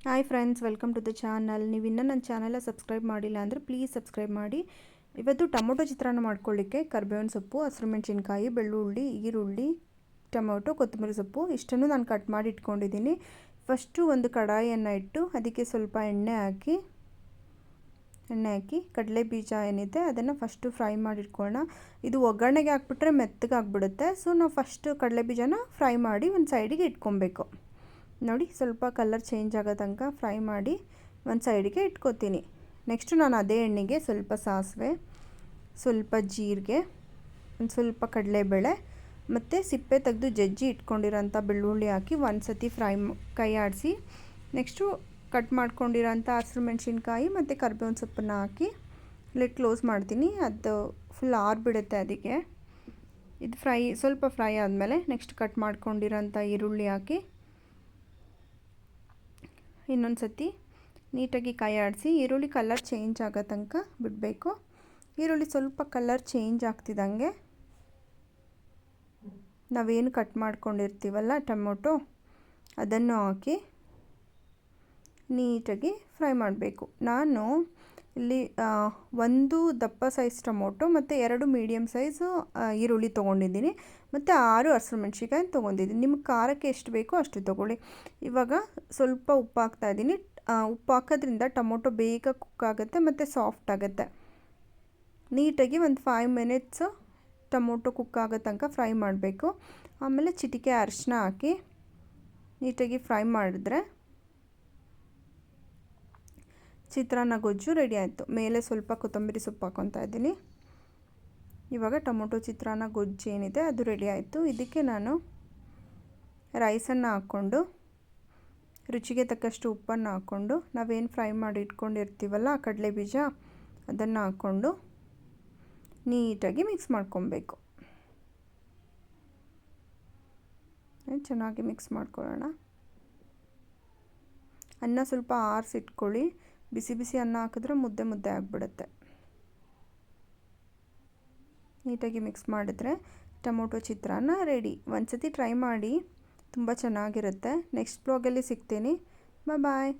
Hi friends, welcome to the channel. ನೀವು ಇನ್ನೂ ನನ್ನ ಚಾನಲ್ ಸಬ್ಸ್ಕ್ರೈಬ್ ಮಾಡಿಲ್ಲ ಅಂದರೆ ಪ್ಲೀಸ್ ಸಬ್ಸ್ಕ್ರೈಬ್ ಮಾಡಿ. ಇವತ್ತು ಟೊಮೊಟೊ ಚಿತ್ರಾನ್ನ ಮಾಡ್ಕೊಳ್ಳಿಕ್ಕೆ ಕರಿಬೇವಿನ ಸೊಪ್ಪು, ಹಸಿರು ಮೆಣಸಿನ್ಕಾಯಿ, ಬೆಳ್ಳುಳ್ಳಿ, ಈರುಳ್ಳಿ, ಟೊಮೊಟೊ, ಕೊತ್ತಂಬರಿ ಸೊಪ್ಪು ಇಷ್ಟನ್ನು ನಾನು ಕಟ್ ಮಾಡಿ ಇಟ್ಕೊಂಡಿದ್ದೀನಿ. ಫಸ್ಟು ಒಂದು ಕಡಾಯಿಯನ್ನು ಇಟ್ಟು ಅದಕ್ಕೆ ಸ್ವಲ್ಪ ಎಣ್ಣೆ ಹಾಕಿ ಕಡಲೆ ಬೀಜ ಏನಿದೆ ಅದನ್ನು ಫಸ್ಟು ಫ್ರೈ ಮಾಡಿ ಇಟ್ಕೊಳ್ಳೋಣ. ಇದು ಒಗ್ಗರಣೆಗೆ ಹಾಕ್ಬಿಟ್ರೆ ಮೆತ್ತಗೆ ಆಗಿಬಿಡುತ್ತೆ. ಸೊ ನಾವು ಫಸ್ಟು ಕಡಲೆ ಬೀಜನ ಫ್ರೈ ಮಾಡಿ ಒಂದು ಸೈಡಿಗೆ ಇಟ್ಕೊಬೇಕು. ನೋಡಿ, ಸ್ವಲ್ಪ ಕಲರ್ ಚೇಂಜ್ ಆಗೋ ತನಕ ಫ್ರೈ ಮಾಡಿ ಒಂದು ಸೈಡಿಗೆ ಇಟ್ಕೊತೀನಿ. ನೆಕ್ಸ್ಟು ನಾನು ಅದೇ ಎಣ್ಣೆಗೆ ಸ್ವಲ್ಪ ಸಾಸಿವೆ, ಸ್ವಲ್ಪ ಜೀರಿಗೆ, ಒಂದು ಸ್ವಲ್ಪ ಕಡಲೆಬೇಳೆ ಮತ್ತು ಸಿಪ್ಪೆ ತೆಗೆದು ಜಜ್ಜಿ ಇಟ್ಕೊಂಡಿರೋಂಥ ಬೆಳ್ಳುಳ್ಳಿ ಹಾಕಿ ಒಂದು ಸತಿ ಕೈ ಆಡಿಸಿ, ನೆಕ್ಸ್ಟು ಕಟ್ ಮಾಡ್ಕೊಂಡಿರೋಂಥ ಹಸಿರು ಮೆಣಸಿನ್ಕಾಯಿ ಮತ್ತು ಕರಿಬೇವಿನ ಸೊಪ್ಪನ್ನು ಹಾಕಿ ಲಿಡ್ ಕ್ಲೋಸ್ ಮಾಡ್ತೀನಿ. ಅದು ಫುಲ್ ಆರಿಬಿಡುತ್ತೆ. ಅದಕ್ಕೆ ಇದು ಸ್ವಲ್ಪ ಫ್ರೈ ಆದಮೇಲೆ ನೆಕ್ಸ್ಟ್ ಕಟ್ ಮಾಡ್ಕೊಂಡಿರೋಂಥ ಈರುಳ್ಳಿ ಹಾಕಿ ಇನ್ನೊಂದು ಸತಿ ನೀಟಾಗಿ ಕೈ ಆಡಿಸಿ ಈರುಳ್ಳಿ ಕಲರ್ ಚೇಂಜ್ ಆಗೋ ತನಕ ಬಿಡಬೇಕು. ಈರುಳ್ಳಿ ಸ್ವಲ್ಪ ಕಲರ್ ಚೇಂಜ್ ಆಗ್ತಿದ್ದಂಗೆ ನಾವೇನು ಕಟ್ ಮಾಡ್ಕೊಂಡಿರ್ತೀವಲ್ಲ ಟೊಮೊಟೊ, ಅದನ್ನು ಹಾಕಿ ನೀಟಾಗಿ ಫ್ರೈ ಮಾಡಬೇಕು. ನಾನು ಇಲ್ಲಿ ಒಂದು ದಪ್ಪ ಸೈಜ್ ಟೊಮೊಟೊ ಮತ್ತು 2 ಮೀಡಿಯಮ್ ಸೈಜು ಈರುಳ್ಳಿ ತೊಗೊಂಡಿದ್ದೀನಿ ಮತ್ತು 6 ಹಸಿರು ಮೆಣಸಿನ್ಕಾಯಿ ತೊಗೊಂಡಿದ್ದೀನಿ. ನಿಮ್ಗೆ ಖಾರಕ್ಕೆ ಎಷ್ಟು ಬೇಕೋ ಅಷ್ಟು ತೊಗೊಳ್ಳಿ. ಇವಾಗ ಸ್ವಲ್ಪ ಉಪ್ಪು ಹಾಕ್ತಾಯಿದ್ದೀನಿ. ಉಪ್ಪು ಹಾಕೋದ್ರಿಂದ ಟೊಮೊಟೊ ಬೇಗ ಕುಕ್ ಆಗುತ್ತೆ ಮತ್ತು ಸಾಫ್ಟ್ ಆಗುತ್ತೆ. ನೀಟಾಗಿ ಒಂದು 5 ಮಿನಿಟ್ಸು ಟೊಮೊಟೊ ಕುಕ್ ಆಗೋ ತನಕ ಫ್ರೈ ಮಾಡಬೇಕು. ಆಮೇಲೆ ಚಿಟಿಕೆ ಅರಿಶಿನ ಹಾಕಿ ನೀಟಾಗಿ ಫ್ರೈ ಮಾಡಿದ್ರೆ ಚಿತ್ರಾನ್ನ ಗೊಜ್ಜು ರೆಡಿ ಆಯಿತು. ಮೇಲೆ ಸ್ವಲ್ಪ ಕೊತ್ತಂಬರಿ ಸೊಪ್ಪು ಹಾಕ್ಕೊತಾ ಇದ್ದೀನಿ. ಇವಾಗ ಟೊಮೊಟೊ ಚಿತ್ರಾನ್ನ ಗೊಜ್ಜು ಏನಿದೆ ಅದು ರೆಡಿ ಆಯಿತು. ಇದಕ್ಕೆ ನಾನು ರೈಸನ್ನು ಹಾಕ್ಕೊಂಡು ರುಚಿಗೆ ತಕ್ಕಷ್ಟು ಉಪ್ಪನ್ನು ಹಾಕ್ಕೊಂಡು ನಾವೇನು ಫ್ರೈ ಮಾಡಿ ಇಟ್ಕೊಂಡಿರ್ತೀವಲ್ಲ ಕಡಲೆ ಬೀಜ ಅದನ್ನು ಹಾಕ್ಕೊಂಡು ನೀಟಾಗಿ ಮಿಕ್ಸ್ ಮಾಡ್ಕೊಬೇಕು. ಚೆನ್ನಾಗಿ ಮಿಕ್ಸ್ ಮಾಡ್ಕೊಳ್ಳೋಣ. ಅನ್ನ ಸ್ವಲ್ಪ ಆರಿಸಿಟ್ಕೊಳ್ಳಿ. ಬಿಸಿ ಬಿಸಿ ಅನ್ನ ಹಾಕಿದ್ರೆ ಮುದ್ದೆ ಮುದ್ದೆ ಆಗಿಬಿಡುತ್ತೆ. ನೀಟಾಗಿ ಮಿಕ್ಸ್ ಮಾಡಿದ್ರೆ ಟೊಮೊಟೊ ಚಿತ್ರಾನ್ನ ರೆಡಿ. ಒಂದು ಸತಿ ಟ್ರೈ ಮಾಡಿ, ತುಂಬ ಚೆನ್ನಾಗಿರುತ್ತೆ. ನೆಕ್ಸ್ಟ್ ಬ್ಲಾಗಲ್ಲಿ ಸಿಗ್ತೀನಿ. ಬಾಯ್.